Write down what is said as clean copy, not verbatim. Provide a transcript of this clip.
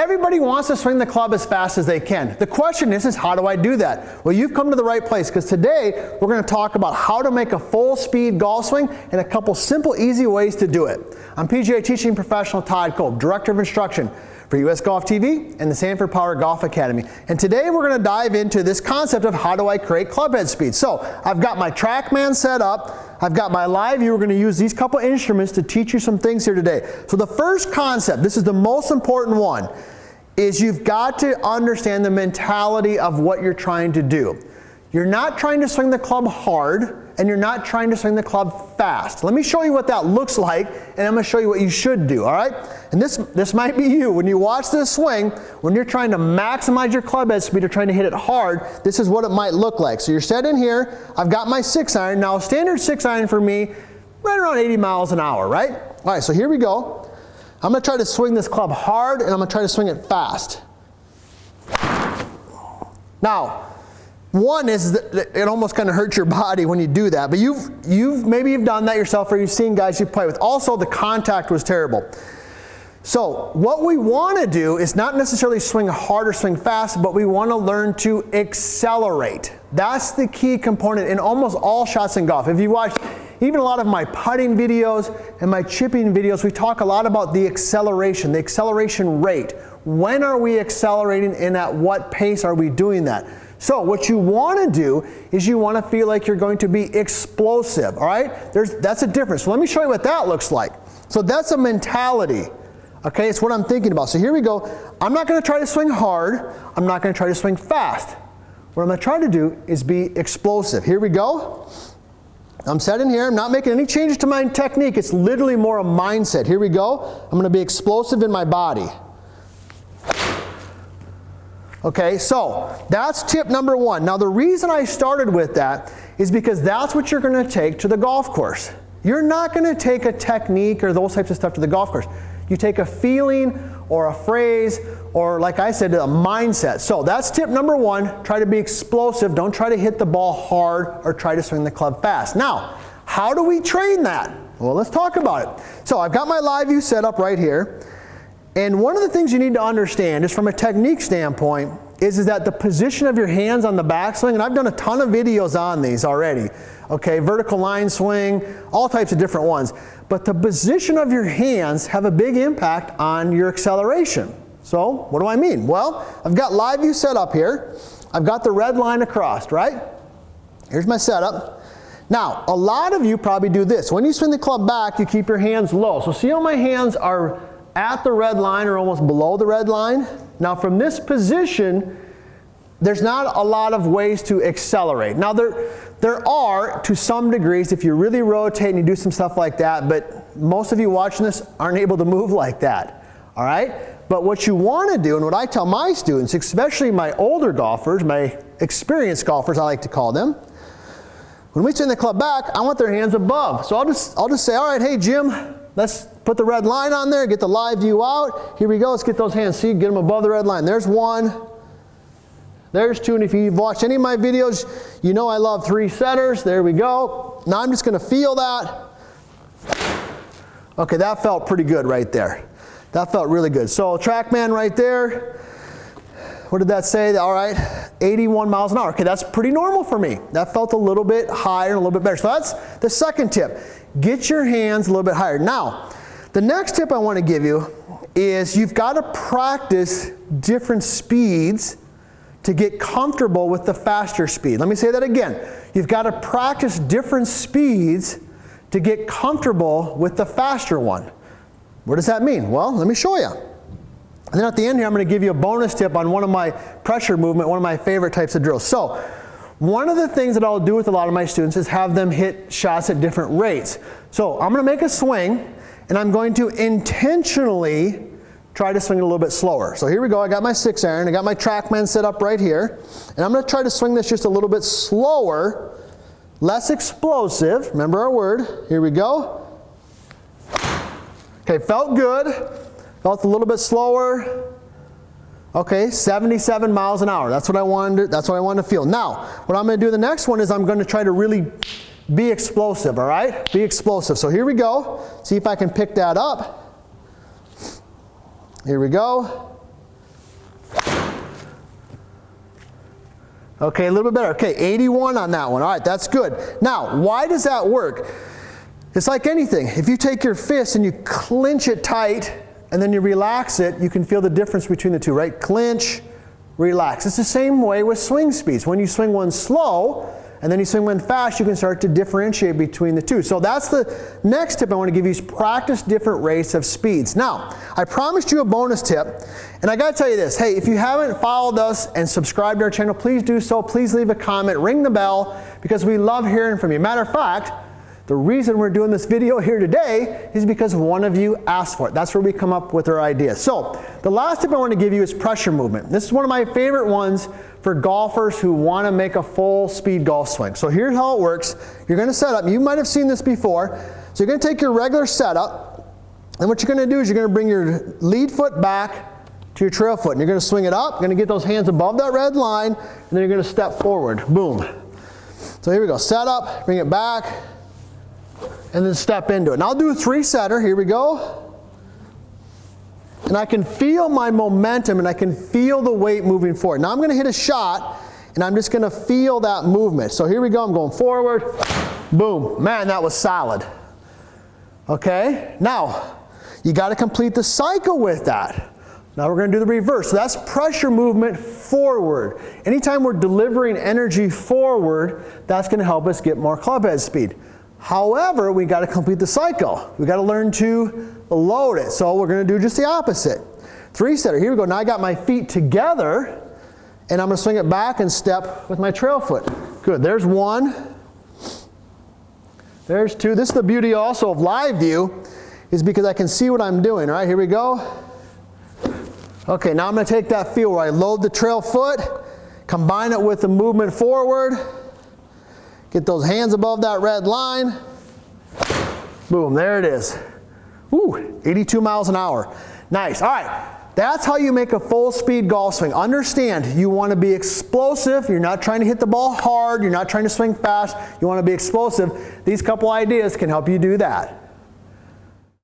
everybody wants to swing the club as fast as they can. The question is how do I do that? Well, you've come to the right place, because today we're going to talk about how to make a full speed golf swing and a couple simple, easy ways to do it. I'm PGA teaching professional Todd Kolb, Director of Instruction for US Golf TV and the Sanford Power Golf Academy. And today we're going to dive into this concept of how do I create clubhead speed. So I've got my TrackMan set up. I've got my live view. We're going to use these couple instruments to teach you some things here today. So the first concept, this is the most important one, is you've got to understand the mentality of what you're trying to do. You're not trying to swing the club hard, and you're not trying to swing the club fast. Let me show you what that looks like, and I'm going to show you what you should do, all right? And this might be you. When you watch this swing, when you're trying to maximize your club head speed or trying to hit it hard, this is what it might look like. So you're set in here. I've got my 6-iron. Now, a standard 6-iron for me, right around 80 miles an hour, right? All right, so here we go. I'm going to try to swing this club hard, and I'm going to try to swing it fast. Now, one is that it almost kind of hurts your body when you do that, but maybe you've done that yourself, or you've seen guys you play with. Also, the contact was terrible. So what we want to do is not necessarily swing hard or swing fast, but we want to learn to accelerate. That's the key component in almost all shots in golf. If you watch even a lot of my putting videos and my chipping videos, we talk a lot about the acceleration rate. When are we accelerating, and at what pace are we doing that? So what you want to do is you want to feel like you're going to be explosive, all right? That's a difference. So let me show you what that looks like. So that's a mentality, okay? It's what I'm thinking about. So here we go. I'm not going to try to swing hard. I'm not going to try to swing fast. What I'm going to try to do is be explosive. Here we go. I'm set in here. I'm not making any changes to my technique. It's literally more a mindset. Here we go. I'm going to be explosive in my body. Okay, so that's tip number one. Now, the reason I started with that is because that's what you're going to take to the golf course. You're not going to take a technique or those types of stuff to the golf course. You take a feeling or a phrase or, like I said, a mindset. So that's tip number one. Try to be explosive. Don't try to hit the ball hard or try to swing the club fast. Now, how do we train that? Well, let's talk about it. So I've got my live view set up right here. And one of the things you need to understand is, from a technique standpoint, is that the position of your hands on the backswing, and I've done a ton of videos on these already, okay, vertical line swing, all types of different ones, but the position of your hands have a big impact on your acceleration. So what do I mean? Well, I've got live view set up here. I've got the red line across, right? Here's my setup. Now, a lot of you probably do this. When you swing the club back, you keep your hands low. So see how my hands are at the red line or almost below the red line? Now, from this position, there's not a lot of ways to accelerate. Now, there are, to some degrees, if you really rotate and you do some stuff like that, but most of you watching this aren't able to move like that, all right? But what you want to do, and what I tell my students, especially my older golfers, my experienced golfers, I like to call them, when we swing the club back, I want their hands above. So I'll just say, all right, hey, Jim, let's put the red line on there, get the live view out. Here we go, let's get those hands. See, get them above the red line. There's one. There's two. And if you've watched any of my videos, you know I love 3 setters. There we go. Now I'm just going to feel that. Okay, that felt pretty good right there. That felt really good. So TrackMan right there. What did that say? All right, 81 miles an hour. Okay, that's pretty normal for me. That felt a little bit higher and a little bit better. So that's the second tip. Get your hands a little bit higher. Now, the next tip I want to give you is you've got to practice different speeds to get comfortable with the faster speed. Let me say that again. You've got to practice different speeds to get comfortable with the faster one. What does that mean? Well, let me show you. And then at the end here, I'm going to give you a bonus tip on one of my pressure movement, one of my favorite types of drills. So, one of the things that I'll do with a lot of my students is have them hit shots at different rates. So I'm going to make a swing, and I'm going to intentionally try to swing it a little bit slower. So here we go. I got my 6-iron. I got my TrackMan set up right here. And I'm going to try to swing this just a little bit slower, less explosive. Remember our word. Here we go. Okay, felt good. Felt a little bit slower. Okay, 77 miles an hour. That's what I wanted to feel. Now, what I'm going to do the next one is I'm going to try to really be explosive, all right? Be explosive. So here we go. See if I can pick that up. Here we go. Okay, a little bit better. Okay, 81 on that one. All right, that's good. Now, why does that work? It's like anything. If you take your fist and you clench it tight and then you relax it, you can feel the difference between the two, right? Clench, relax. It's the same way with swing speeds. When you swing one slow and then you swing one fast, you can start to differentiate between the two. So that's the next tip I want to give you, is practice different rates of speeds. Now, I promised you a bonus tip, and I got to tell you this. Hey, if you haven't followed us and subscribed to our channel, please do so. Please leave a comment, ring the bell, because we love hearing from you. Matter of fact, the reason we're doing this video here today is because one of you asked for it. That's where we come up with our ideas. So, the last tip I want to give you is pressure movement. This is one of my favorite ones for golfers who want to make a full speed golf swing. So here's how it works. You're going to set up. You might have seen this before. So you're going to take your regular setup, and what you're going to do is you're going to bring your lead foot back to your trail foot, and you're going to swing it up. You're going to get those hands above that red line, and then you're going to step forward. Boom. So here we go. Set up, bring it back, and then step into it. And I'll do a 3-setter. Here we go. And I can feel my momentum, and I can feel the weight moving forward. Now I'm going to hit a shot, and I'm just going to feel that movement. So here we go. I'm going forward. Boom. Man, that was solid. Okay? Now, you got to complete the cycle with that. Now we're going to do the reverse. So that's pressure movement forward. Anytime we're delivering energy forward, that's going to help us get more club head speed. However, we got to complete the cycle. We got to learn to load it. So we're going to do just the opposite. 3-setter. Here we go. Now I got my feet together, and I'm going to swing it back and step with my trail foot. Good. There's 1. There's 2. This is the beauty also of live view, is because I can see what I'm doing. All right, here we go. Okay, now I'm going to take that feel where I load the trail foot, combine it with the movement forward, get those hands above that red line. Boom, there it is. Woo, 82 miles an hour. Nice. All right, that's how you make a full speed golf swing. Understand, you want to be explosive. You're not trying to hit the ball hard. You're not trying to swing fast. You want to be explosive. These couple ideas can help you do that.